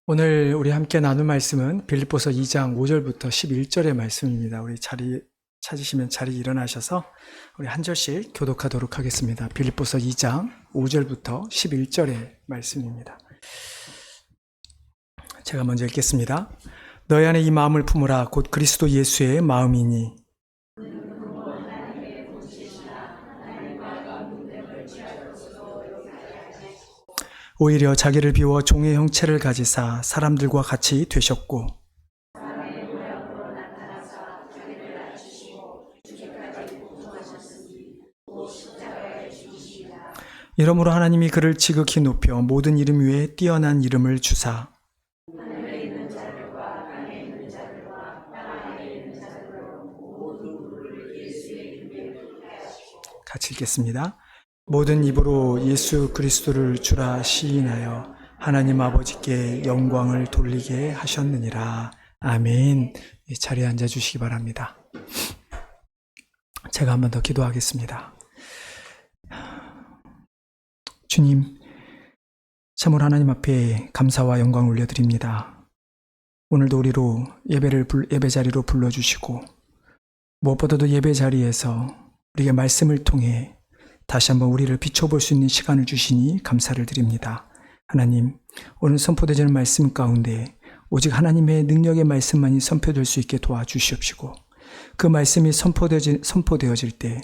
오늘 우리 함께 나눌 말씀은 빌립보서 2장 5절부터 11절의 말씀입니다. 우리 자리 찾으시면 자리 일어나셔서 우리 한 절씩 교독하도록 하겠습니다. 빌립보서 2장 5절부터 11절의 말씀입니다. 제가 먼저 읽겠습니다. 너희 안에 이 마음을 품으라. 곧 그리스도 예수의 마음이니 오히려 자기를 비워 종의 형체를 가지사 사람들과 같이 되셨고 이러므로 하나님이 그를 지극히 높여 모든 이름 위에 뛰어난 이름을 주사 같이 읽겠습니다. 모든 입으로 예수 그리스도를 주라 시인하여 하나님 아버지께 영광을 돌리게 하셨느니라. 아멘. 이 자리에 앉아주시기 바랍니다. 제가 한 번 더 기도하겠습니다. 주님, 참으로 하나님 앞에 감사와 영광을 올려드립니다. 오늘도 우리로 예배 자리로 불러주시고 무엇보다도 예배 자리에서 우리에게 말씀을 통해 다시 한번 우리를 비춰볼 수 있는 시간을 주시니 감사를 드립니다. 하나님, 오늘 선포되는 말씀 가운데 오직 하나님의 능력의 말씀만이 선포될 수 있게 도와주시옵시고 그 말씀이 선포되어질 때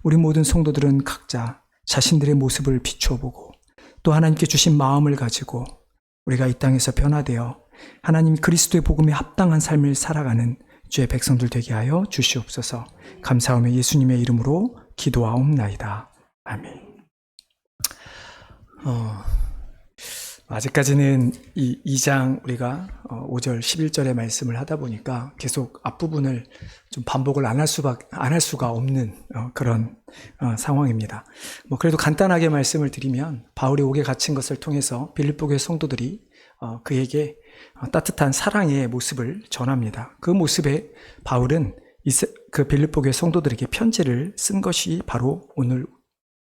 우리 모든 성도들은 각자 자신들의 모습을 비춰보고 또 하나님께 주신 마음을 가지고 우리가 이 땅에서 변화되어 하나님 그리스도의 복음에 합당한 삶을 살아가는 주의 백성들 되게 하여 주시옵소서. 감사하며 예수님의 이름으로 기도하옵나이다. 아멘. 아직까지는 이 2장 우리가 5절 11절의 말씀을 하다 보니까 계속 앞부분을 좀 반복을 안 할 수가 없는 그런 상황입니다. 그래도 간단하게 말씀을 드리면 바울이 옥에 갇힌 것을 통해서 빌립보교의 성도들이 그에게 따뜻한 사랑의 모습을 전합니다. 그 모습에 바울은 그 빌립보교의 성도들에게 편지를 쓴 것이 바로 오늘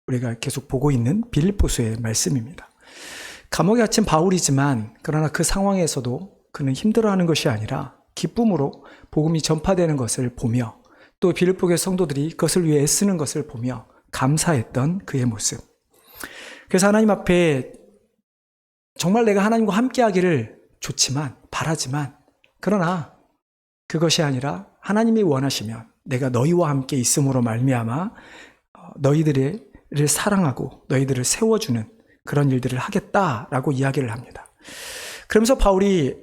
우리가 계속 보고 있는 빌립보서의 말씀입니다. 감옥에 갇힌 바울이지만 그러나 그 상황에서도 그는 힘들어하는 것이 아니라 기쁨으로 복음이 전파되는 것을 보며 또 빌립보교의 성도들이 그것을 위해 애쓰는 것을 보며 감사했던 그의 모습. 그래서 하나님 앞에 정말 내가 하나님과 함께하기를 좋지만 바라지만 그러나 그것이 아니라 하나님이 원하시면 내가 너희와 함께 있음으로 말미암아 너희들을 사랑하고 너희들을 세워주는 그런 일들을 하겠다라고 이야기를 합니다. 그러면서 바울이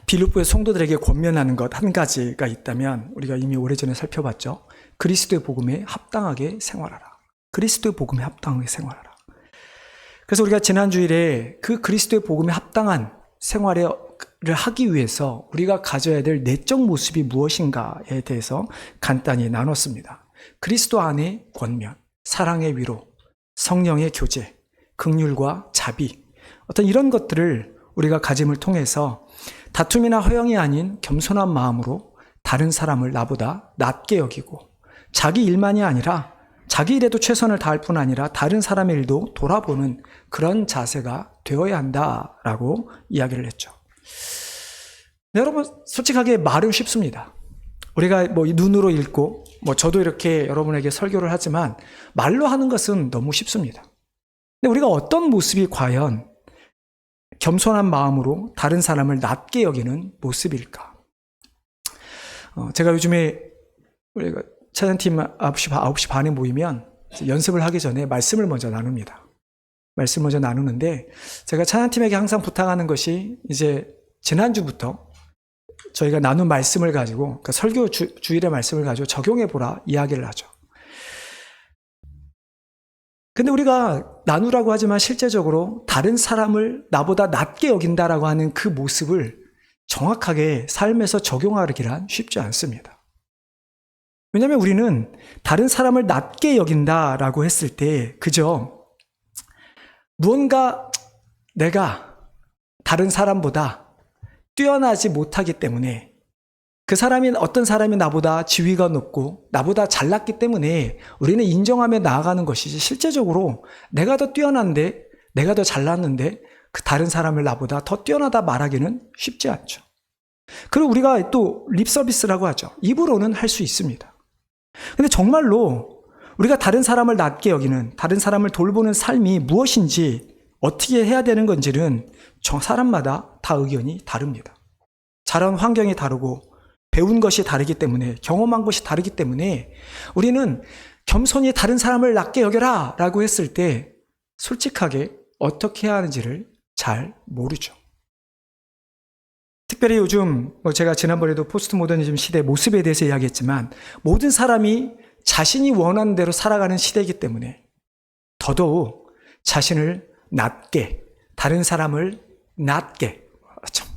빌립보의 성도들에게 권면하는 것 한 가지가 있다면 우리가 이미 오래전에 살펴봤죠. 그리스도의 복음에 합당하게 생활하라. 그리스도의 복음에 합당하게 생활하라. 그래서 우리가 지난 주일에 그 그리스도의 복음에 합당한 생활을 하기 위해서 우리가 가져야 될 내적 모습이 무엇인가에 대해서 간단히 나눴습니다. 그리스도 안의 권면, 사랑의 위로, 성령의 교제, 긍휼과 자비, 어떤 이런 것들을 우리가 가짐을 통해서 다툼이나 허영이 아닌 겸손한 마음으로 다른 사람을 나보다 낮게 여기고 자기 일만이 아니라 자기 일에도 최선을 다할 뿐 아니라 다른 사람의 일도 돌아보는 그런 자세가 되어야 한다라고 이야기를 했죠. 여러분 솔직하게 말은 쉽습니다. 우리가 눈으로 읽고 저도 이렇게 여러분에게 설교를 하지만 말로 하는 것은 너무 쉽습니다. 근데 우리가 어떤 모습이 과연 겸손한 마음으로 다른 사람을 낮게 여기는 모습일까? 제가 요즘에 우리가 찬양팀 9시 반에 모이면 연습을 하기 전에 말씀을 먼저 나눕니다. 말씀을 먼저 나누는데 제가 찬양팀에게 항상 부탁하는 것이 이제 지난주부터 저희가 나눈 말씀을 가지고 그러니까 설교 주일의 말씀을 가지고 적용해보라 이야기를 하죠. 근데 우리가 나누라고 하지만 실제적으로 다른 사람을 나보다 낮게 여긴다라고 하는 그 모습을 정확하게 삶에서 적용하기란 쉽지 않습니다. 왜냐하면 우리는 다른 사람을 낮게 여긴다라고 했을 때 그저 무언가 내가 다른 사람보다 뛰어나지 못하기 때문에 그 사람이 어떤 사람이 나보다 지위가 높고 나보다 잘났기 때문에 우리는 인정하며 나아가는 것이지 실제적으로 내가 더 뛰어난데 내가 더 잘났는데 그 다른 사람을 나보다 더 뛰어나다 말하기는 쉽지 않죠. 그리고 우리가 또 립서비스라고 하죠. 입으로는 할 수 있습니다. 근데 정말로 우리가 다른 사람을 낮게 여기는, 다른 사람을 돌보는 삶이 무엇인지, 어떻게 해야 되는 건지는 사람마다 다 의견이 다릅니다. 자란 환경이 다르고 배운 것이 다르기 때문에, 경험한 것이 다르기 때문에 우리는 겸손히 다른 사람을 낮게 여겨라 라고 했을 때 솔직하게 어떻게 해야 하는지를 잘 모르죠. 특별히 요즘 제가 지난번에도 포스트 모더니즘 시대의 모습에 대해서 이야기했지만, 모든 사람이 자신이 원하는 대로 살아가는 시대이기 때문에 더더욱 자신을 낮게, 다른 사람을 낮게, 참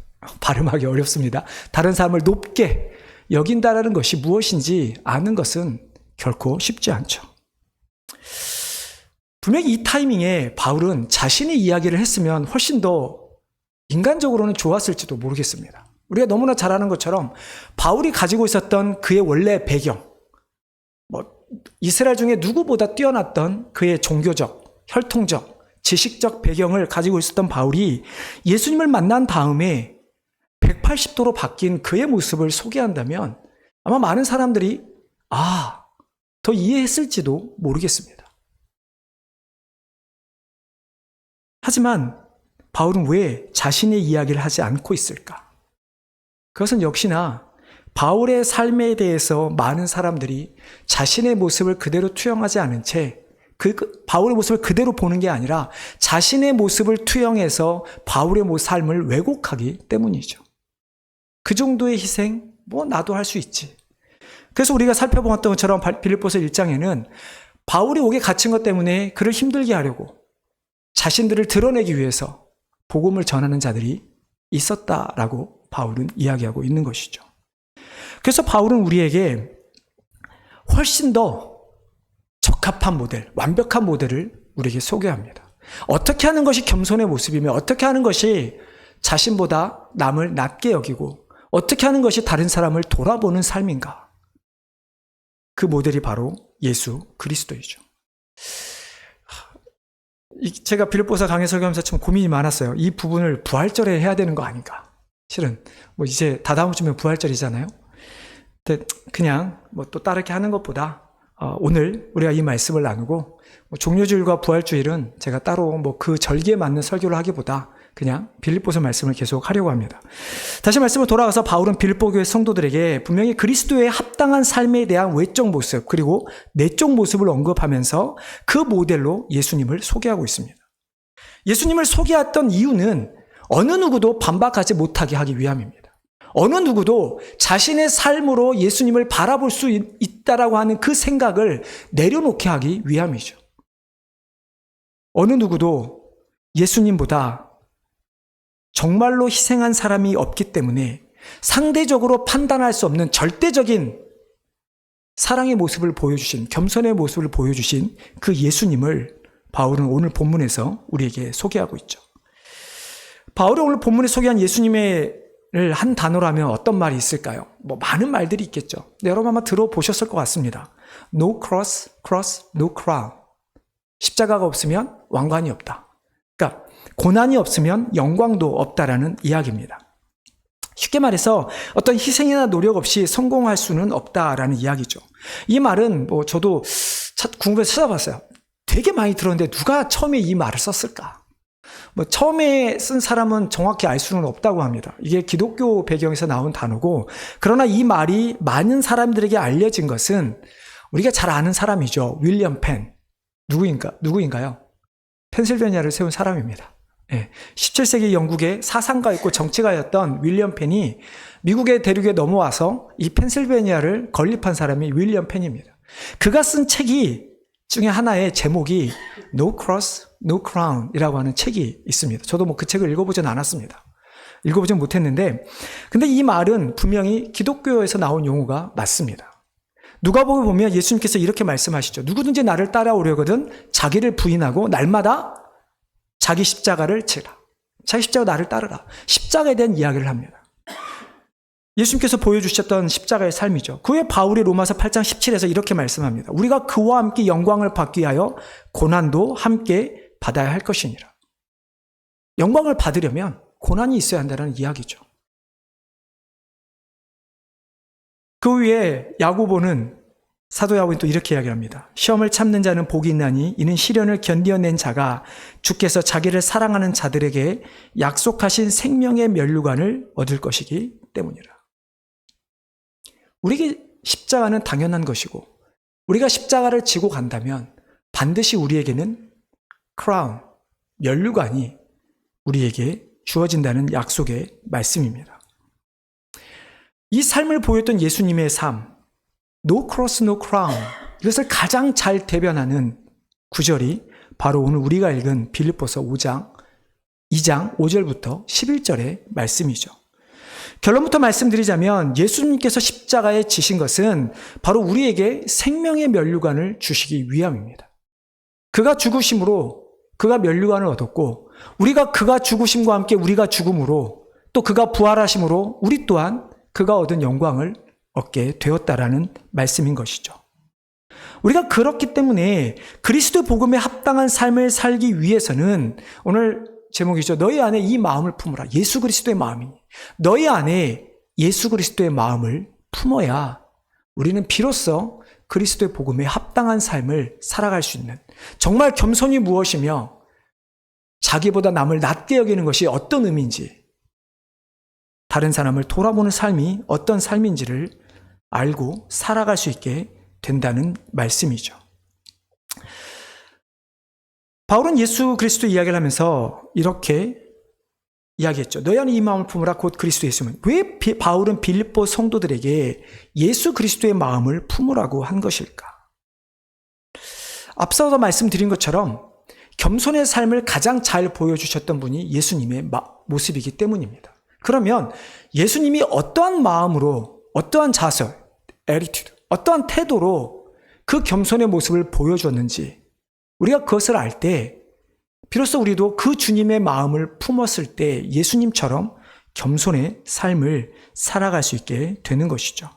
발음하기 어렵습니다. 다른 사람을 높게 여긴다라는 것이 무엇인지 아는 것은 결코 쉽지 않죠. 분명히 이 타이밍에 바울은 자신의 이야기를 했으면 훨씬 더 인간적으로는 좋았을지도 모르겠습니다. 우리가 너무나 잘 아는 것처럼 바울이 가지고 있었던 그의 원래 배경, 이스라엘 중에 누구보다 뛰어났던 그의 종교적, 혈통적, 지식적 배경을 가지고 있었던 바울이 예수님을 만난 다음에 180도로 바뀐 그의 모습을 소개한다면 아마 많은 사람들이 더 이해했을지도 모르겠습니다. 하지만 바울은 왜 자신의 이야기를 하지 않고 있을까? 그것은 역시나 바울의 삶에 대해서 많은 사람들이 자신의 모습을 그대로 투영하지 않은 채 바울의 모습을 그대로 보는 게 아니라 자신의 모습을 투영해서 바울의 삶을 왜곡하기 때문이죠. 그 정도의 희생, 나도 할 수 있지. 그래서 우리가 살펴보았던 것처럼 빌립보서 1장에는 바울이 옥에 갇힌 것 때문에 그를 힘들게 하려고 자신들을 드러내기 위해서 복음을 전하는 자들이 있었다라고 바울은 이야기하고 있는 것이죠. 그래서 바울은 우리에게 훨씬 더 적합한 모델, 완벽한 모델을 우리에게 소개합니다. 어떻게 하는 것이 겸손의 모습이며, 어떻게 하는 것이 자신보다 남을 낮게 여기고, 어떻게 하는 것이 다른 사람을 돌아보는 삶인가? 그 모델이 바로 예수 그리스도이죠. 제가 빌립보서 강해 설교하면서 참 고민이 많았어요. 이 부분을 부활절에 해야 되는 거 아닌가? 실은 이제 다다음 주면 부활절이잖아요. 근데 그냥 또 다르게 하는 것보다 오늘 우리가 이 말씀을 나누고, 종료주일과 부활주일은 제가 따로 그 절기에 맞는 설교를 하기보다 그냥 빌립보서 말씀을 계속 하려고 합니다. 다시 말씀을 돌아가서 바울은 빌립보 교회 성도들에게 분명히 그리스도의 합당한 삶에 대한 외적 모습, 그리고 내적 모습을 언급하면서 그 모델로 예수님을 소개하고 있습니다. 예수님을 소개했던 이유는 어느 누구도 반박하지 못하게 하기 위함입니다. 어느 누구도 자신의 삶으로 예수님을 바라볼 수 있다라고 하는 그 생각을 내려놓게 하기 위함이죠. 어느 누구도 예수님보다 정말로 희생한 사람이 없기 때문에 상대적으로 판단할 수 없는 절대적인 사랑의 모습을 보여주신, 겸손의 모습을 보여주신 그 예수님을 바울은 오늘 본문에서 우리에게 소개하고 있죠. 바울이 오늘 본문에 소개한 예수님을 한 단어로 하면 어떤 말이 있을까요? 많은 말들이 있겠죠. 여러분 아마 들어보셨을 것 같습니다. No cross, no crown. 십자가가 없으면 왕관이 없다. 그러니까 고난이 없으면 영광도 없다라는 이야기입니다. 쉽게 말해서 어떤 희생이나 노력 없이 성공할 수는 없다라는 이야기죠. 이 말은 저도 궁금해서 찾아봤어요. 되게 많이 들었는데 누가 처음에 이 말을 썼을까? 처음에 쓴 사람은 정확히 알 수는 없다고 합니다. 이게 기독교 배경에서 나온 단어고, 그러나 이 말이 많은 사람들에게 알려진 것은 우리가 잘 아는 사람이죠. 윌리엄 펜. 누구인가요? 펜실베니아를 세운 사람입니다. 17세기 영국의 사상가였고 정치가였던 윌리엄 펜이 미국의 대륙에 넘어와서 이 펜실베니아를 건립한 사람이 윌리엄 펜입니다. 그가 쓴 책이 중에 하나의 제목이 No Cross, No Crown 이라고 하는 책이 있습니다. 저도 그 책을 읽어보진 않았습니다. 읽어보진 못했는데, 근데 이 말은 분명히 기독교에서 나온 용어가 맞습니다. 누가복음에 보면 예수님께서 이렇게 말씀하시죠. 누구든지 나를 따라오려거든 자기를 부인하고 날마다 자기 십자가를 지라. 자기 십자가 나를 따르라. 십자가에 대한 이야기를 합니다. 예수님께서 보여주셨던 십자가의 삶이죠. 그 후에 바울이 로마서 8장 17에서 이렇게 말씀합니다. 우리가 그와 함께 영광을 받기 위하여 고난도 함께 받아야 할 것이니라. 영광을 받으려면 고난이 있어야 한다는 이야기죠. 그 위에 사도 야고보는 또 이렇게 이야기합니다. 시험을 참는 자는 복이 있나니 이는 시련을 견뎌낸 자가 주께서 자기를 사랑하는 자들에게 약속하신 생명의 면류관을 얻을 것이기 때문이라. 우리에게 십자가는 당연한 것이고 우리가 십자가를 지고 간다면 반드시 우리에게는 크라운, 면류관이 우리에게 주어진다는 약속의 말씀입니다. 이 삶을 보였던 예수님의 삶, No cross, no crown, 이것을 가장 잘 대변하는 구절이 바로 오늘 우리가 읽은 빌립보서 2장 5절부터 11절의 말씀이죠. 결론부터 말씀드리자면 예수님께서 십자가에 지신 것은 바로 우리에게 생명의 면류관을 주시기 위함입니다. 그가 죽으심으로 그가 면류관을 얻었고 우리가 그가 죽으심과 함께 우리가 죽음으로 또 그가 부활하심으로 우리 또한 그가 얻은 영광을 얻게 되었다라는 말씀인 것이죠. 우리가 그렇기 때문에 그리스도 복음에 합당한 삶을 살기 위해서는 오늘 제목이죠. 너희 안에 이 마음을 품으라. 예수 그리스도의 마음이니. 너희 안에 예수 그리스도의 마음을 품어야 우리는 비로소 그리스도의 복음에 합당한 삶을 살아갈 수 있는, 정말 겸손이 무엇이며 자기보다 남을 낮게 여기는 것이 어떤 의미인지, 다른 사람을 돌아보는 삶이 어떤 삶인지를 알고 살아갈 수 있게 된다는 말씀이죠. 바울은 예수 그리스도 이야기를 하면서 이렇게 이야기했죠. 너희 안에 이 마음을 품으라 곧 그리스도 예수면. 왜 바울은 빌립보 성도들에게 예수 그리스도의 마음을 품으라고 한 것일까? 앞서서 말씀드린 것처럼 겸손의 삶을 가장 잘 보여주셨던 분이 예수님의 모습이기 때문입니다. 그러면 예수님이 어떠한 마음으로, 어떠한 자세, attitude, 어떠한 태도로 그 겸손의 모습을 보여주었는지 우리가 그것을 알 때 비로소 우리도 그 주님의 마음을 품었을 때 예수님처럼 겸손의 삶을 살아갈 수 있게 되는 것이죠.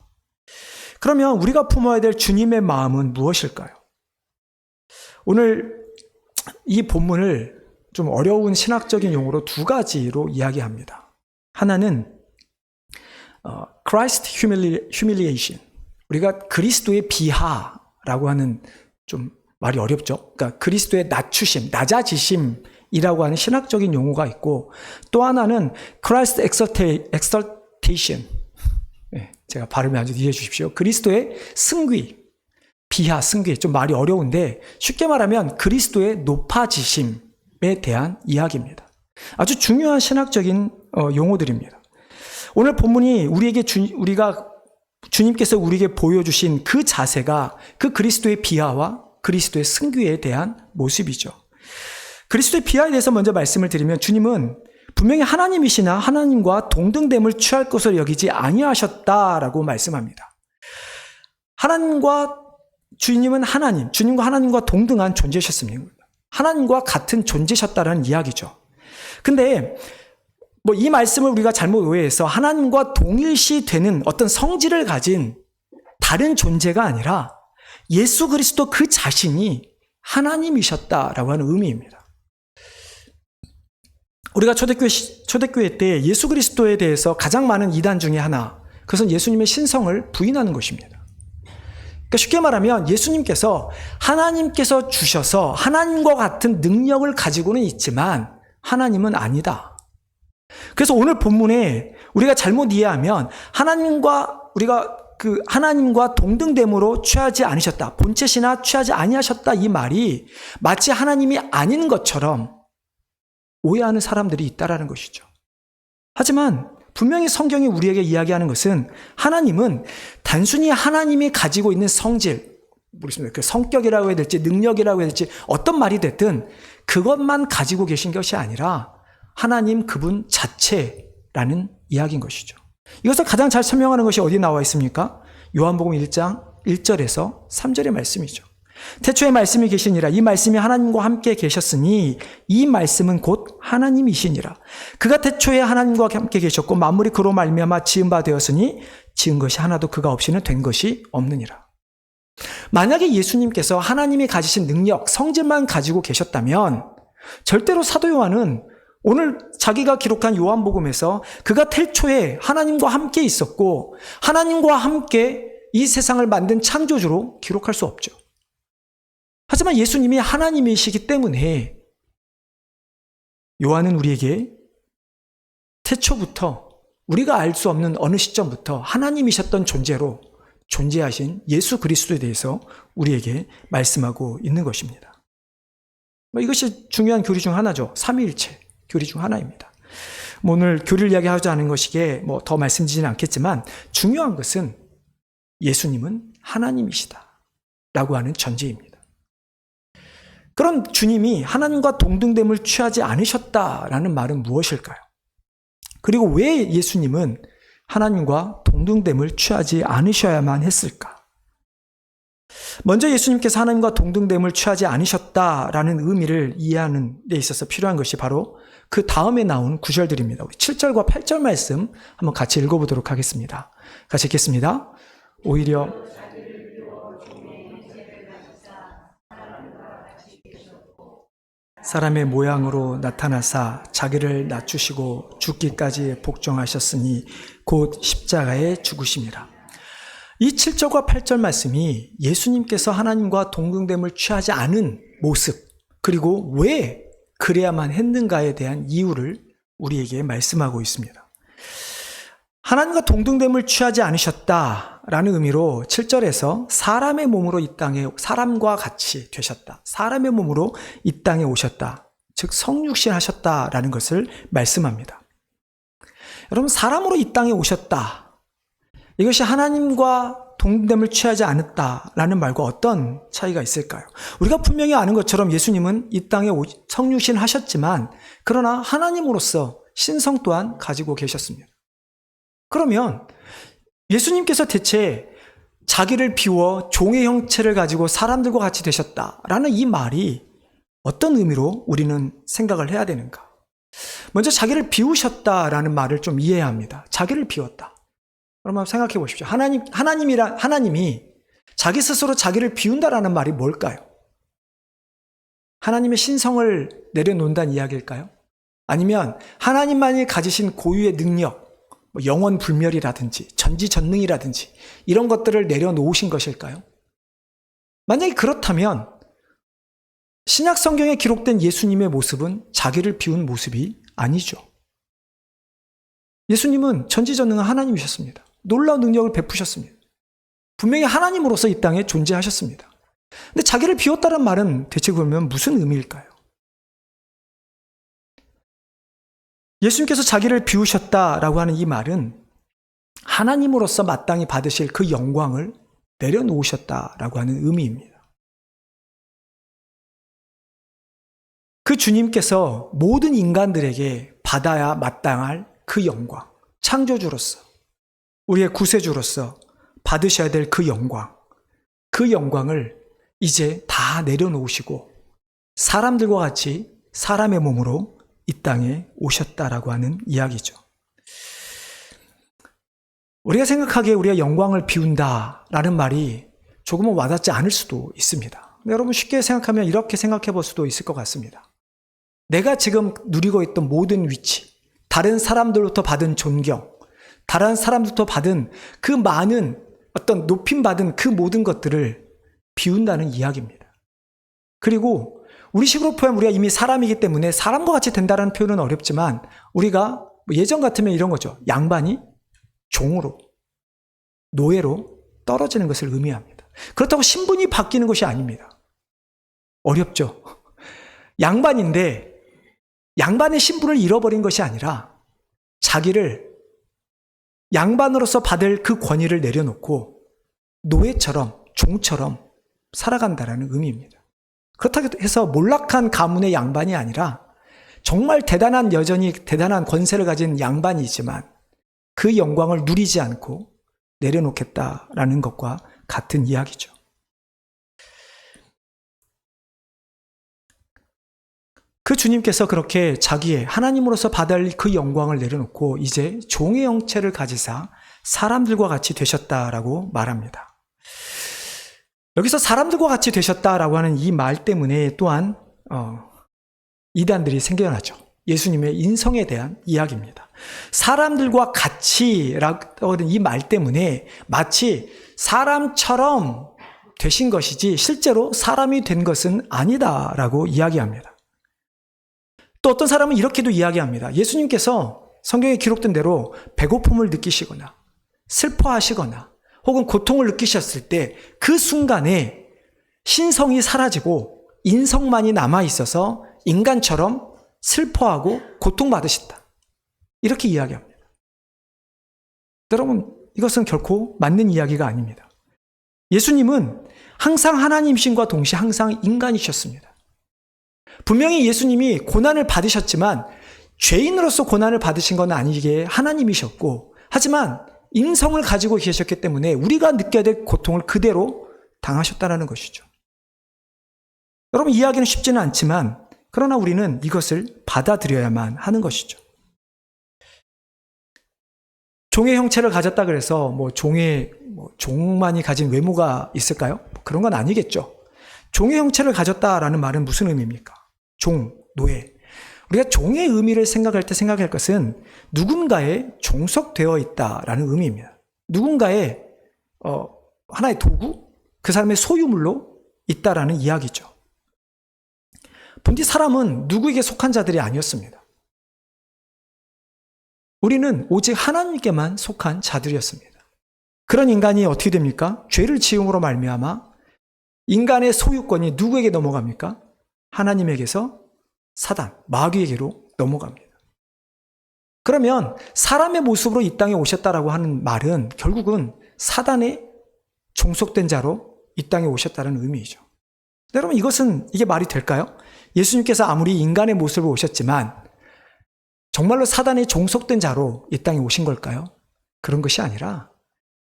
그러면 우리가 품어야 될 주님의 마음은 무엇일까요? 오늘 이 본문을 좀 어려운 신학적인 용어로 두 가지로 이야기합니다. 하나는 Christ humiliation, 우리가 그리스도의 비하라고 하는, 좀 말이 어렵죠. 그러니까 그리스도의 낮추심, 낮아지심이라고 하는 신학적인 용어가 있고, 또 하나는 Christ exaltation, 제가 발음이 아주 이해해 주십시오. 그리스도의 승귀, 비하, 승귀, 좀 말이 어려운데 쉽게 말하면 그리스도의 높아지심에 대한 이야기입니다. 아주 중요한 신학적인 용어들입니다. 오늘 본문이 주님께서 우리에게 보여주신 그 자세가 그 그리스도의 비하와 그리스도의 승귀에 대한 모습이죠. 그리스도의 비하에 대해서 먼저 말씀을 드리면, 주님은 분명히 하나님이시나 하나님과 동등됨을 취할 것을 여기지 아니하셨다라고 말씀합니다. 주님은 주님과 하나님과 동등한 존재셨습니다. 하나님과 같은 존재셨다라는 이야기죠. 근데 이 말씀을 우리가 잘못 오해해서 하나님과 동일시 되는 어떤 성질을 가진 다른 존재가 아니라 예수 그리스도 그 자신이 하나님이셨다라고 하는 의미입니다. 우리가 초대교회 때 예수 그리스도에 대해서 가장 많은 이단 중에 하나, 그것은 예수님의 신성을 부인하는 것입니다. 그러니까 쉽게 말하면 예수님께서 하나님께서 주셔서 하나님과 같은 능력을 가지고는 있지만 하나님은 아니다. 그래서 오늘 본문에 우리가 잘못 이해하면 하나님과 동등됨으로 취하지 않으셨다, 본체시나 취하지 아니하셨다, 이 말이 마치 하나님이 아닌 것처럼 오해하는 사람들이 있다라는 것이죠. 하지만 분명히 성경이 우리에게 이야기하는 것은 하나님은 단순히 하나님이 가지고 있는 성질, 모르겠습니다. 그 성격이라고 해야 될지 능력이라고 해야 될지 어떤 말이 됐든 그것만 가지고 계신 것이 아니라 하나님 그분 자체라는 이야기인 것이죠. 이것을 가장 잘 설명하는 것이 어디 나와 있습니까? 요한복음 1장 1절에서 3절의 말씀이죠. 태초에 말씀이 계시니라. 이 말씀이 하나님과 함께 계셨으니 이 말씀은 곧 하나님이시니라. 그가 태초에 하나님과 함께 계셨고 만물이 그로 말미암아 지은 바 되었으니 지은 것이 하나도 그가 없이는 된 것이 없느니라. 만약에 예수님께서 하나님이 가지신 능력, 성질만 가지고 계셨다면 절대로 사도 요한은 오늘 자기가 기록한 요한복음에서 그가 태초에 하나님과 함께 있었고 하나님과 함께 이 세상을 만든 창조주로 기록할 수 없죠. 하지만 예수님이 하나님이시기 때문에 요한은 우리에게 태초부터 우리가 알 수 없는 어느 시점부터 하나님이셨던 존재로 존재하신 예수 그리스도에 대해서 우리에게 말씀하고 있는 것입니다. 이것이 중요한 교리 중 하나죠. 삼위일체 교리 중 하나입니다. 오늘 교리를 이야기하지 않은 것이기에 더 말씀드리지는 않겠지만 중요한 것은 예수님은 하나님이시다 라고 하는 전제입니다. 그런 주님이 하나님과 동등됨을 취하지 않으셨다라는 말은 무엇일까요? 그리고 왜 예수님은 하나님과 동등됨을 취하지 않으셔야만 했을까? 먼저 예수님께서 하나님과 동등됨을 취하지 않으셨다라는 의미를 이해하는 데 있어서 필요한 것이 바로 그 다음에 나온 구절들입니다. 우리 7절과 8절 말씀 한번 같이 읽어보도록 하겠습니다. 같이 읽겠습니다. 오히려 사람의 모양으로 나타나사 자기를 낮추시고 죽기까지 복종하셨으니 곧 십자가에 죽으심이라. 이 7절과 8절 말씀이 예수님께서 하나님과 동등됨을 취하지 않은 모습, 그리고 왜 그래야만 했는가에 대한 이유를 우리에게 말씀하고 있습니다. 하나님과 동등됨을 취하지 않으셨다라는 의미로 7절에서 사람의 몸으로 이 땅에, 사람과 같이 되셨다, 사람의 몸으로 이 땅에 오셨다, 즉 성육신 하셨다라는 것을 말씀합니다. 여러분, 사람으로 이 땅에 오셨다, 이것이 하나님과 동등됨을 취하지 않았다라는 말과 어떤 차이가 있을까요? 우리가 분명히 아는 것처럼 예수님은 이 땅에 성육신 하셨지만 그러나 하나님으로서 신성 또한 가지고 계셨습니다. 그러면 예수님께서 대체 자기를 비워 종의 형체를 가지고 사람들과 같이 되셨다라는 이 말이 어떤 의미로 우리는 생각을 해야 되는가? 먼저 자기를 비우셨다라는 말을 좀 이해해야 합니다. 자기를 비웠다. 그럼 한번 생각해 보십시오. 하나님이 자기 스스로 자기를 비운다라는 말이 뭘까요? 하나님의 신성을 내려놓는다는 이야기일까요? 아니면 하나님만이 가지신 고유의 능력, 영원 불멸이라든지 전지전능이라든지 이런 것들을 내려놓으신 것일까요? 만약에 그렇다면 신약 성경에 기록된 예수님의 모습은 자기를 비운 모습이 아니죠. 예수님은 전지전능한 하나님이셨습니다. 놀라운 능력을 베푸셨습니다. 분명히 하나님으로서 이 땅에 존재하셨습니다. 근데 자기를 비웠다는 말은 대체 그러면 무슨 의미일까요? 예수님께서 자기를 비우셨다라고 하는 이 말은 하나님으로서 마땅히 받으실 그 영광을 내려놓으셨다라고 하는 의미입니다. 그 주님께서 모든 인간들에게 받아야 마땅할 그 영광, 창조주로서, 우리의 구세주로서 받으셔야 될 그 영광을 이제 다 내려놓으시고 사람들과 같이 사람의 몸으로 이 땅에 오셨다라고 하는 이야기죠. 우리가 생각하기에 우리가 영광을 비운다라는 말이 조금은 와닿지 않을 수도 있습니다. 여러분, 쉽게 생각하면 이렇게 생각해 볼 수도 있을 것 같습니다. 내가 지금 누리고 있던 모든 위치, 다른 사람들로부터 받은 존경, 다른 사람들로부터 받은 그 많은 어떤 높임받은 그 모든 것들을 비운다는 이야기입니다. 그리고 우리식으로 표현하면 우리가 이미 사람이기 때문에 사람과 같이 된다는 표현은 어렵지만 우리가 예전 같으면 이런 거죠. 양반이 종으로, 노예로 떨어지는 것을 의미합니다. 그렇다고 신분이 바뀌는 것이 아닙니다. 어렵죠. 양반인데 양반의 신분을 잃어버린 것이 아니라 자기를 양반으로서 받을 그 권위를 내려놓고 노예처럼, 종처럼 살아간다는 의미입니다. 그렇다고 해서 몰락한 가문의 양반이 아니라 정말 여전히 대단한 권세를 가진 양반이지만 그 영광을 누리지 않고 내려놓겠다라는 것과 같은 이야기죠. 그 주님께서 그렇게 자기의 하나님으로서 받을 그 영광을 내려놓고 이제 종의 형체를 가지사 사람들과 같이 되셨다라고 말합니다. 여기서 사람들과 같이 되셨다라고 하는 이 말 때문에 또한 이단들이 생겨나죠. 예수님의 인성에 대한 이야기입니다. 사람들과 같이라고 하는 이 말 때문에 마치 사람처럼 되신 것이지 실제로 사람이 된 것은 아니다라고 이야기합니다. 또 어떤 사람은 이렇게도 이야기합니다. 예수님께서 성경에 기록된 대로 배고픔을 느끼시거나 슬퍼하시거나 혹은 고통을 느끼셨을 때 그 순간에 신성이 사라지고 인성만이 남아있어서 인간처럼 슬퍼하고 고통받으신다. 이렇게 이야기합니다. 여러분, 이것은 결코 맞는 이야기가 아닙니다. 예수님은 항상 하나님이신과 동시에 항상 인간이셨습니다. 분명히 예수님이 고난을 받으셨지만 죄인으로서 고난을 받으신 건 아니게 하나님이셨고, 하지만 인성을 가지고 계셨기 때문에 우리가 느껴야 될 고통을 그대로 당하셨다는 것이죠. 여러분, 이야기는 쉽지는 않지만 그러나 우리는 이것을 받아들여야만 하는 것이죠. 종의 형체를 가졌다 그래서 종만이 가진 외모가 있을까요? 그런 건 아니겠죠. 종의 형체를 가졌다라는 말은 무슨 의미입니까? 종, 노예. 우리가 종의 의미를 생각할 때 생각할 것은 누군가에 종속되어 있다라는 의미입니다. 누군가의 하나의 도구, 그 사람의 소유물로 있다라는 이야기죠. 본디 사람은 누구에게 속한 자들이 아니었습니다. 우리는 오직 하나님께만 속한 자들이었습니다. 그런 인간이 어떻게 됩니까? 죄를 지음으로 말미암아 인간의 소유권이 누구에게 넘어갑니까? 하나님에게서 사단, 마귀에게로 넘어갑니다. 그러면 사람의 모습으로 이 땅에 오셨다라고 하는 말은 결국은 사단의 종속된 자로 이 땅에 오셨다는 의미이죠. 여러분, 이게 말이 될까요? 예수님께서 아무리 인간의 모습으로 오셨지만 정말로 사단의 종속된 자로 이 땅에 오신 걸까요? 그런 것이 아니라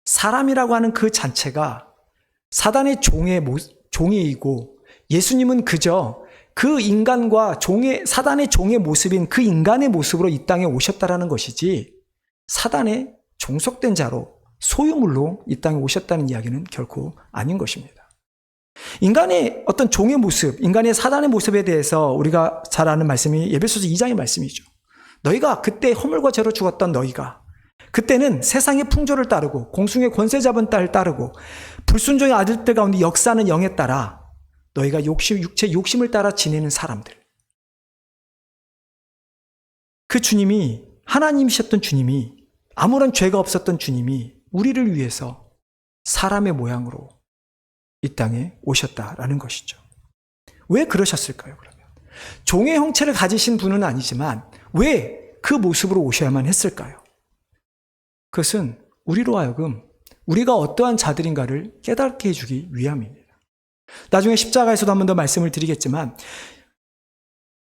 사람이라고 하는 그 자체가 사단의 종이이고 예수님은 그저 그 인간과 사단의 종의 모습인 그 인간의 모습으로 이 땅에 오셨다라는 것이지 사단의 종속된 자로 소유물로 이 땅에 오셨다는 이야기는 결코 아닌 것입니다. 인간의 어떤 종의 모습, 인간의 사단의 모습에 대해서 우리가 잘 아는 말씀이 에베소서 2장의 말씀이죠. 너희가 그때 허물과 죄로 죽었던 너희가 그때는 세상의 풍조를 따르고 공중의 권세 잡은 딸을 따르고 불순종의 아들들 가운데 역사하는 영에 따라 너희가 육체 욕심을 따라 지내는 사람들. 그 주님이, 하나님이셨던 주님이, 아무런 죄가 없었던 주님이 우리를 위해서 사람의 모양으로 이 땅에 오셨다라는 것이죠. 왜 그러셨을까요, 그러면? 종의 형체를 가지신 분은 아니지만 왜 그 모습으로 오셔야만 했을까요? 그것은 우리로 하여금 우리가 어떠한 자들인가를 깨닫게 해주기 위함입니다. 나중에 십자가에서도 한 번 더 말씀을 드리겠지만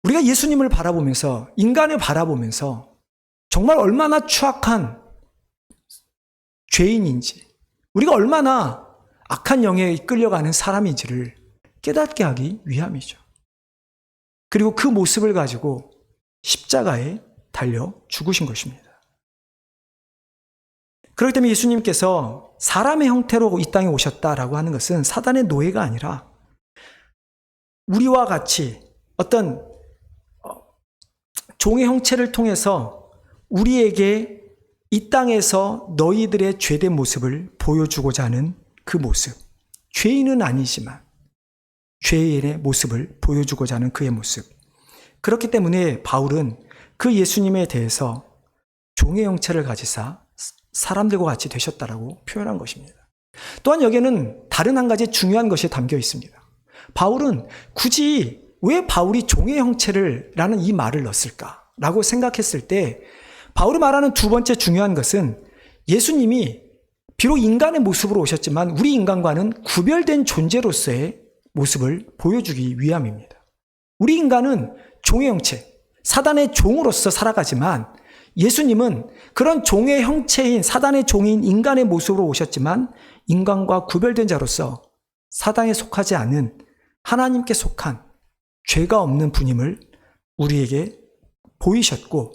우리가 예수님을 바라보면서, 인간을 바라보면서 정말 얼마나 추악한 죄인인지, 우리가 얼마나 악한 영에 이끌려가는 사람인지를 깨닫게 하기 위함이죠. 그리고 그 모습을 가지고 십자가에 달려 죽으신 것입니다. 그렇기 때문에 예수님께서 사람의 형태로 이 땅에 오셨다라고 하는 것은 사단의 노예가 아니라 우리와 같이 어떤 종의 형체를 통해서 우리에게 이 땅에서 너희들의 죄된 모습을 보여주고자 하는 그 모습, 죄인은 아니지만 죄인의 모습을 보여주고자 하는 그의 모습. 그렇기 때문에 바울은 그 예수님에 대해서 종의 형체를 가지사 사람들과 같이 되셨다라고 표현한 것입니다. 또한 여기에는 다른 한 가지 중요한 것이 담겨 있습니다. 바울은 굳이 왜 바울이 종의 형체를 라는 이 말을 넣었을까라고 생각했을 때 바울이 말하는 두 번째 중요한 것은 예수님이 비록 인간의 모습으로 오셨지만 우리 인간과는 구별된 존재로서의 모습을 보여주기 위함입니다. 우리 인간은 종의 형체, 사단의 종으로서 살아가지만 예수님은 그런 종의 형체인 사단의 종인 인간의 모습으로 오셨지만 인간과 구별된 자로서 사단에 속하지 않은 하나님께 속한 죄가 없는 분임을 우리에게 보이셨고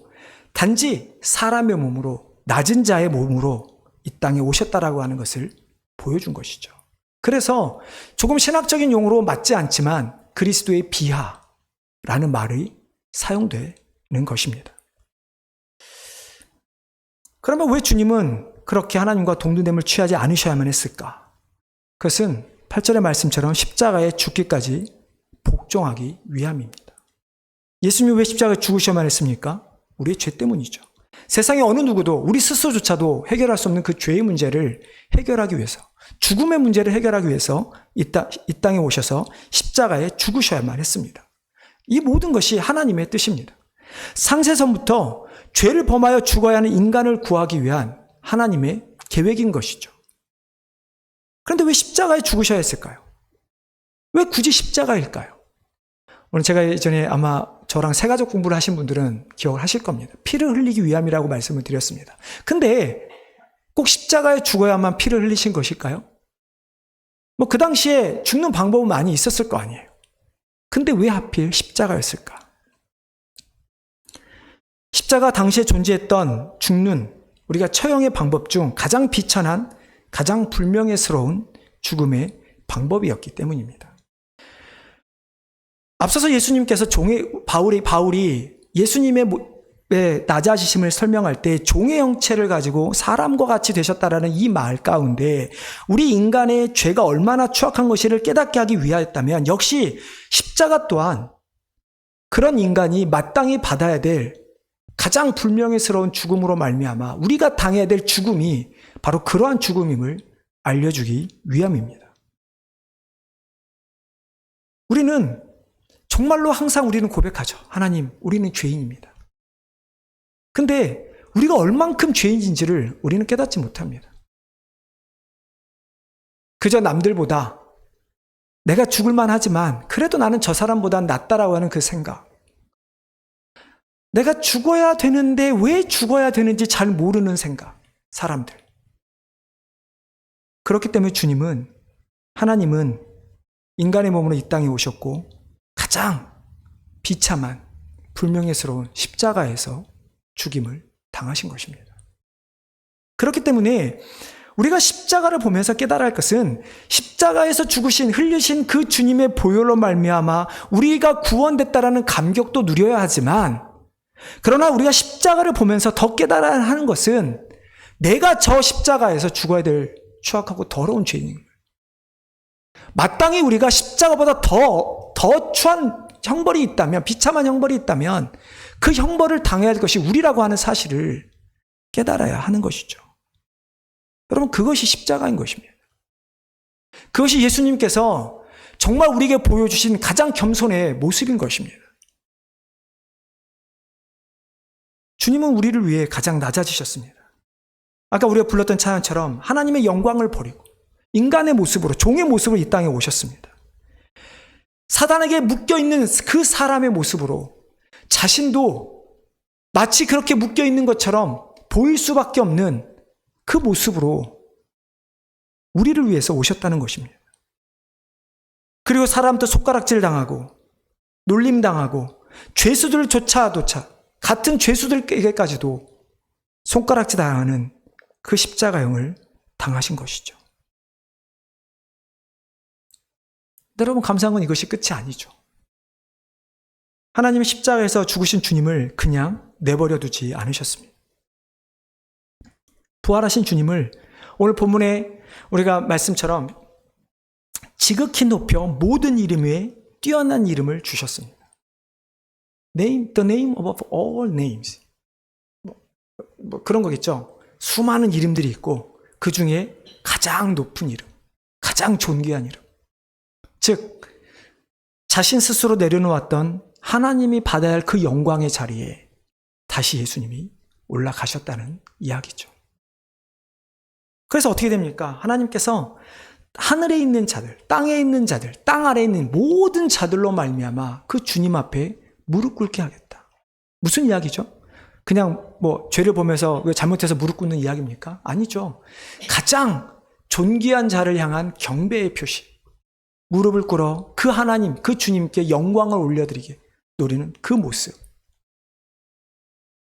단지 사람의 몸으로 낮은 자의 몸으로 이 땅에 오셨다라고 하는 것을 보여준 것이죠. 그래서 조금 신학적인 용어로 맞지 않지만 그리스도의 비하라는 말이 사용돼 것입니다. 그러면 왜 주님은 그렇게 하나님과 동등됨을 취하지 않으셔야만 했을까? 그것은 8절의 말씀처럼 십자가에 죽기까지 복종하기 위함입니다. 예수님이 왜 십자가에 죽으셔야만 했습니까? 우리의 죄 때문이죠. 세상의 어느 누구도 우리 스스로조차도 해결할 수 없는 그 죄의 문제를 해결하기 위해서, 죽음의 문제를 해결하기 위해서 이 땅에 오셔서 십자가에 죽으셔야만 했습니다. 이 모든 것이 하나님의 뜻입니다. 상세전부터 죄를 범하여 죽어야 하는 인간을 구하기 위한 하나님의 계획인 것이죠. 그런데 왜 십자가에 죽으셔야 했을까요? 왜 굳이 십자가일까요? 오늘 제가 예전에 아마 저랑 세가족 공부를 하신 분들은 기억을 하실 겁니다. 피를 흘리기 위함이라고 말씀을 드렸습니다. 근데 꼭 십자가에 죽어야만 피를 흘리신 것일까요? 그 당시에 죽는 방법은 많이 있었을 거 아니에요. 근데 왜 하필 십자가였을까? 십자가 당시에 존재했던 죽는 우리가 처형의 방법 중 가장 비천한, 가장 불명예스러운 죽음의 방법이었기 때문입니다. 앞서서 예수님께서 바울이 예수님의 낮아지심을 설명할 때 종의 형체를 가지고 사람과 같이 되셨다라는 이 말 가운데 우리 인간의 죄가 얼마나 추악한 것을 깨닫게 하기 위하였다면 역시 십자가 또한 그런 인간이 마땅히 받아야 될 가장 불명예스러운 죽음으로 말미암아 우리가 당해야 될 죽음이 바로 그러한 죽음임을 알려주기 위함입니다. 우리는 정말로 항상 우리는 고백하죠. 하나님, 우리는 죄인입니다. 근데 우리가 얼만큼 죄인인지를 우리는 깨닫지 못합니다. 그저 남들보다 내가 죽을 만하지만 그래도 나는 저 사람보단 낫다라고 하는 그 생각. 내가 죽어야 되는데 왜 죽어야 되는지 잘 모르는 생각. 사람들. 그렇기 때문에 하나님은 인간의 몸으로 이 땅에 오셨고 가장 비참한 불명예스러운 십자가에서 죽임을 당하신 것입니다. 그렇기 때문에 우리가 십자가를 보면서 깨달아야 할 것은 십자가에서 흘리신 그 주님의 보혈로 말미암아 우리가 구원됐다라는 감격도 누려야 하지만 그러나 우리가 십자가를 보면서 더 깨달아야 하는 것은 내가 저 십자가에서 죽어야 될 추악하고 더러운 죄인인 거예요. 마땅히 우리가 십자가보다 더 추한 형벌이 있다면, 비참한 형벌이 있다면 그 형벌을 당해야 할 것이 우리라고 하는 사실을 깨달아야 하는 것이죠. 여러분, 그것이 십자가인 것입니다. 그것이 예수님께서 정말 우리에게 보여주신 가장 겸손의 모습인 것입니다. 주님은 우리를 위해 가장 낮아지셨습니다. 아까 우리가 불렀던 찬양처럼 하나님의 영광을 버리고 인간의 모습으로, 종의 모습으로 이 땅에 오셨습니다. 사단에게 묶여있는 그 사람의 모습으로 자신도 마치 그렇게 묶여있는 것처럼 보일 수밖에 없는 그 모습으로 우리를 위해서 오셨다는 것입니다. 그리고 사람도 손가락질 당하고 놀림 당하고 죄수들조차 같은 죄수들에게까지도 손가락질 당하는 그 십자가형을 당하신 것이죠. 여러분, 감사한 건 이것이 끝이 아니죠. 하나님의 십자가에서 죽으신 주님을 그냥 내버려 두지 않으셨습니다. 부활하신 주님을 오늘 본문에 우리가 말씀처럼 지극히 높여 모든 이름 위에 뛰어난 이름을 주셨습니다. The name above all names. 그런 거겠죠. 수많은 이름들이 있고 그 중에 가장 높은 이름, 가장 존귀한 이름. 즉 자신 스스로 내려놓았던 하나님이 받아야 할 그 영광의 자리에 다시 예수님이 올라가셨다는 이야기죠. 그래서 어떻게 됩니까? 하나님께서 하늘에 있는 자들, 땅에 있는 자들, 땅 아래에 있는 모든 자들로 말미암아 그 주님 앞에 무릎 꿇게 하겠다. 무슨 이야기죠? 그냥 죄를 보면서 잘못해서 무릎 꿇는 이야기입니까? 아니죠. 가장 존귀한 자를 향한 경배의 표시. 무릎을 꿇어 그 하나님, 그 주님께 영광을 올려드리게 노리는 그 모습.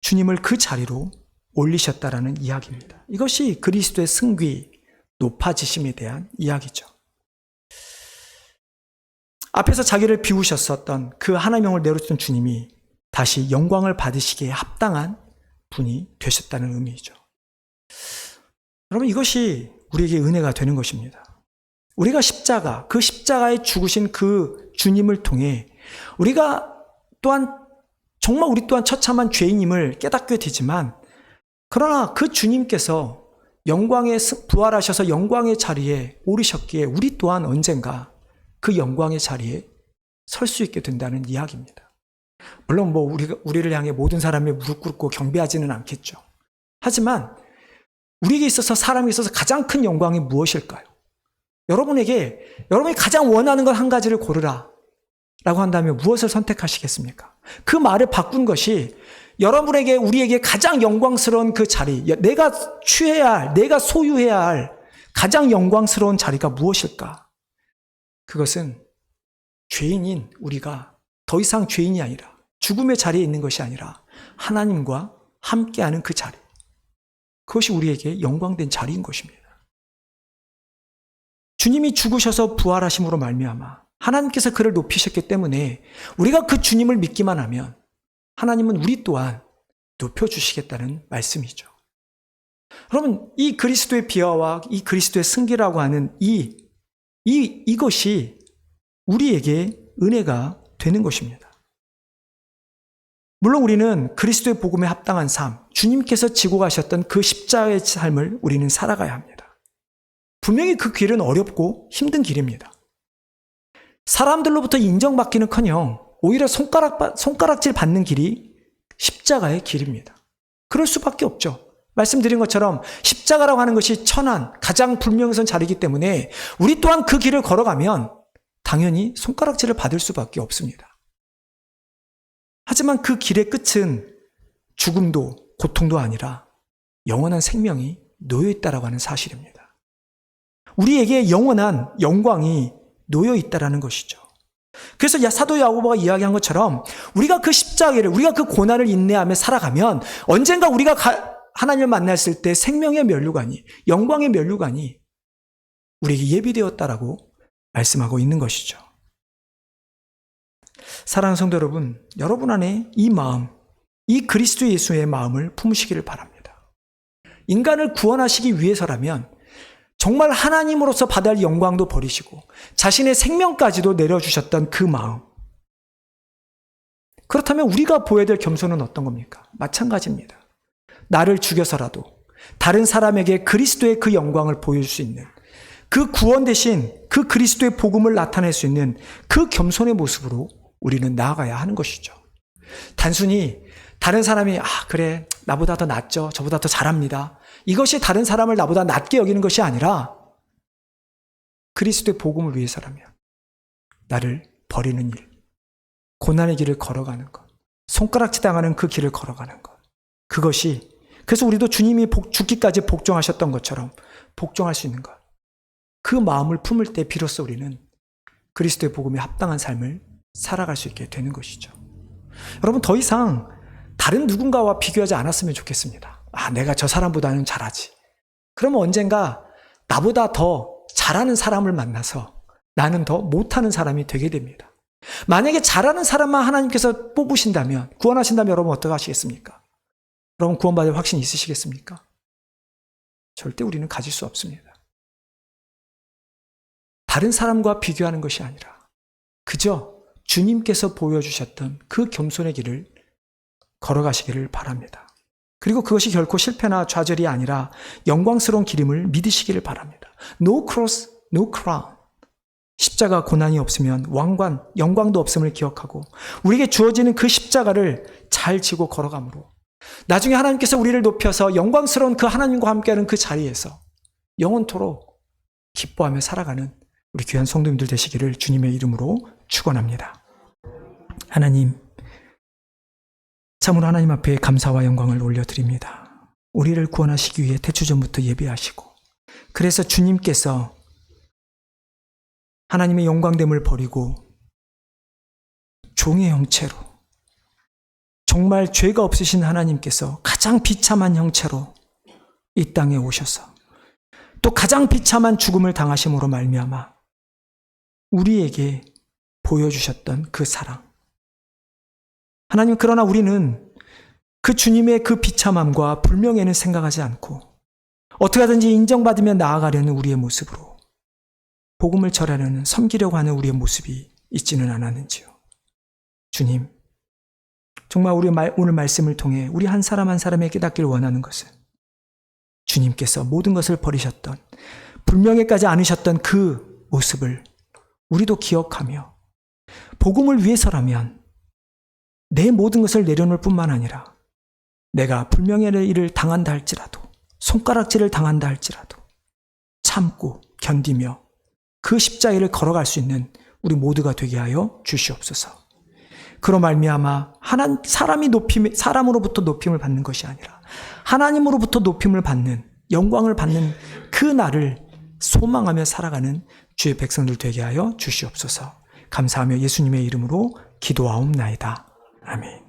주님을 그 자리로 올리셨다라는 이야기입니다. 이것이 그리스도의 승귀, 높아지심에 대한 이야기죠. 앞에서 자기를 비우셨었던 그 하나님의 영을 내려주던 주님이 다시 영광을 받으시기에 합당한 분이 되셨다는 의미이죠. 여러분, 이것이 우리에게 은혜가 되는 것입니다. 우리가 그 십자가에 죽으신 그 주님을 통해 우리가 또한 정말 우리 또한 처참한 죄인임을 깨닫게 되지만, 그러나 그 주님께서 영광에 부활하셔서 영광의 자리에 오르셨기에 우리 또한 언젠가 그 영광의 자리에 설 수 있게 된다는 이야기입니다. 물론 우리를 향해 모든 사람이 무릎 꿇고 경배하지는 않겠죠. 하지만 우리에게 있어서, 사람에 있어서 가장 큰 영광이 무엇일까요? 여러분이 가장 원하는 것 한 가지를 고르라 라고 한다면 무엇을 선택하시겠습니까? 그 말을 바꾼 것이 우리에게 가장 영광스러운 그 자리, 내가 내가 소유해야 할 가장 영광스러운 자리가 무엇일까? 그것은 죄인인 우리가 더 이상 죄인이 아니라, 죽음의 자리에 있는 것이 아니라 하나님과 함께하는 그 자리, 그것이 우리에게 영광된 자리인 것입니다. 주님이 죽으셔서 부활하심으로 말미암아 하나님께서 그를 높이셨기 때문에 우리가 그 주님을 믿기만 하면 하나님은 우리 또한 높여주시겠다는 말씀이죠. 여러분, 이 그리스도의 비화와 이 그리스도의 승리라고 하는 이것이 우리에게 은혜가 되는 것입니다. 물론 우리는 그리스도의 복음에 합당한 삶, 주님께서 지고 가셨던 그 십자가의 삶을 우리는 살아가야 합니다. 분명히 그 길은 어렵고 힘든 길입니다. 사람들로부터 인정받기는커녕 오히려 손가락질 받는 길이 십자가의 길입니다. 그럴 수밖에 없죠. 말씀드린 것처럼 십자가라고 하는 것이 천한, 가장 불명예스러운 자리이기 때문에 우리 또한 그 길을 걸어가면 당연히 손가락질을 받을 수밖에 없습니다. 하지만 그 길의 끝은 죽음도 고통도 아니라 영원한 생명이 놓여 있다라고 하는 사실입니다. 우리에게 영원한 영광이 놓여 있다라는 것이죠. 그래서 사도 야고보가 이야기한 것처럼 우리가 그 십자가를, 우리가 그 고난을 인내하며 살아가면 언젠가 우리가 하나님을 만났을 때 생명의 면류관이, 영광의 면류관이 우리에게 예비되었다라고 말씀하고 있는 것이죠. 사랑하는 성도 여러분, 여러분 안에 이 마음, 이 그리스도 예수의 마음을 품으시기를 바랍니다. 인간을 구원하시기 위해서라면 정말 하나님으로서 받아야 할 영광도 버리시고 자신의 생명까지도 내려주셨던 그 마음. 그렇다면 우리가 보여야 될 겸손은 어떤 겁니까? 마찬가지입니다. 나를 죽여서라도 다른 사람에게 그리스도의 그 영광을 보여줄 수 있는, 그 구원 대신 그 그리스도의 복음을 나타낼 수 있는 그 겸손의 모습으로 우리는 나아가야 하는 것이죠. 단순히 다른 사람이 그래, 나보다 더 낫죠, 저보다 더 잘합니다, 이것이 다른 사람을 나보다 낫게 여기는 것이 아니라 그리스도의 복음을 위해서라면 나를 버리는 일, 고난의 길을 걸어가는 것, 손가락질 당하는 그 길을 걸어가는 것, 그것이, 그래서 우리도 주님이 죽기까지 복종하셨던 것처럼 복종할 수 있는 것, 그 마음을 품을 때 비로소 우리는 그리스도의 복음에 합당한 삶을 살아갈 수 있게 되는 것이죠. 여러분, 더 이상 다른 누군가와 비교하지 않았으면 좋겠습니다. 내가 저 사람보다는 잘하지. 그러면 언젠가 나보다 더 잘하는 사람을 만나서 나는 더 못하는 사람이 되게 됩니다. 만약에 잘하는 사람만 하나님께서 뽑으신다면, 구원하신다면 여러분 어떻게 하시겠습니까? 여러분 구원받을 확신 있으시겠습니까? 절대 우리는 가질 수 없습니다. 다른 사람과 비교하는 것이 아니라 그저 주님께서 보여주셨던 그 겸손의 길을 걸어가시기를 바랍니다. 그리고 그것이 결코 실패나 좌절이 아니라 영광스러운 길임을 믿으시기를 바랍니다. No cross, no crown. 십자가 고난이 없으면 영광도 없음을 기억하고 우리에게 주어지는 그 십자가를 잘 지고 걸어가므로 나중에 하나님께서 우리를 높여서 영광스러운 그 하나님과 함께하는 그 자리에서 영원토록 기뻐하며 살아가는 우리 귀한 성도님들 되시기를 주님의 이름으로 축원합니다. 하나님, 참으로 하나님 앞에 감사와 영광을 올려드립니다. 우리를 구원하시기 위해 태초전부터 예비하시고, 그래서 주님께서 하나님의 영광됨을 버리고 종의 형체로, 정말 죄가 없으신 하나님께서 가장 비참한 형체로 이 땅에 오셔서 또 가장 비참한 죽음을 당하심으로 말미암아 우리에게 보여주셨던 그 사랑, 하나님, 그러나 우리는 그 주님의 그 비참함과 불명예는 생각하지 않고 어떻게 하든지 인정받으며 나아가려는 우리의 모습으로 복음을 전하려는, 섬기려고 하는 우리의 모습이 있지는 않았는지요. 주님, 정말 우리 오늘 말씀을 통해 우리 한 사람 한 사람에 깨닫기를 원하는 것은 주님께서 모든 것을 버리셨던, 불명예까지 않으셨던 그 모습을 우리도 기억하며 복음을 위해서라면 내 모든 것을 내려놓을 뿐만 아니라 내가 불명예의 일을 당한다 할지라도, 손가락질을 당한다 할지라도 참고 견디며 그 십자가를 걸어갈 수 있는 우리 모두가 되게 하여 주시옵소서. 그로 말미암아 사람으로부터 높임을 받는 것이 아니라 하나님으로부터 높임을 받는, 영광을 받는 그 날을 소망하며 살아가는 주의 백성들 되게 하여 주시옵소서. 감사하며 예수님의 이름으로 기도하옵나이다. 아멘.